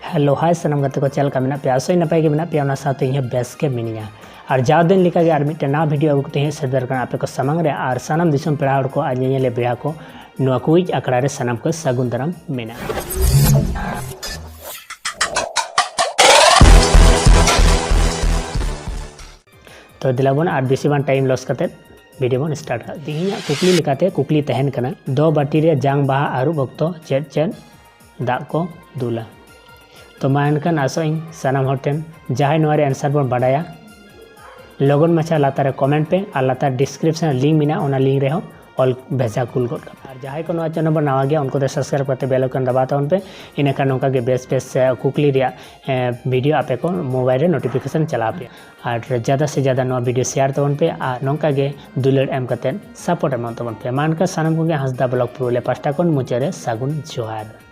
Hello hi सनम गाते को चल का मेना पे आसोई नपाय के मेना पे ओना साथे इहे बेस के मिनिया और जाव दिन लिखा के आर मिटे ना वीडियो अगु कते सदर कना आपे को समंग रे आर सनम दिसम पेड़ा हड़ को आज ले बेड़ा को नुआ कुछ अकड़ा रे सनम को सगुन दरम मेना तो दिलाबन और बेसी बान टाइम लॉस करते वीडियो बन स्टार्ट कर दिहिया कुकली लिखाते कुकली तहन कना दो बाटी रे जांग बाहा आरु बक्तो चेड चेड दाग को दूला तो मा एनखान आसोइं सानाम होटेन जहां नोरे आंसर बन बाडाया लगन माछा लातारे कमेंट पे और लातार डिस्क्रिप्शन लिंक मिना ओना लिंक रे हो ऑल भेजा कुल गोड और जहां को नवा चैनल पर नवा गया उनको तो सब्सक्राइब करते बेल आइकन दबाता उन पे इनका नौका के बेस बेस कुकली रिया वीडियो आपे को मोबाइल रे नोटिफिकेशन चला पे और ज़्यादा से ज़्यादा नवा वीडियो शेयर तबन पे और नौका के दुलड़ एम करते सपोर्ट एम तबन पे मानका सानम को हंसदा ब्लॉग प्रोले पास्टा कोन मुचारे सागुन जोहार।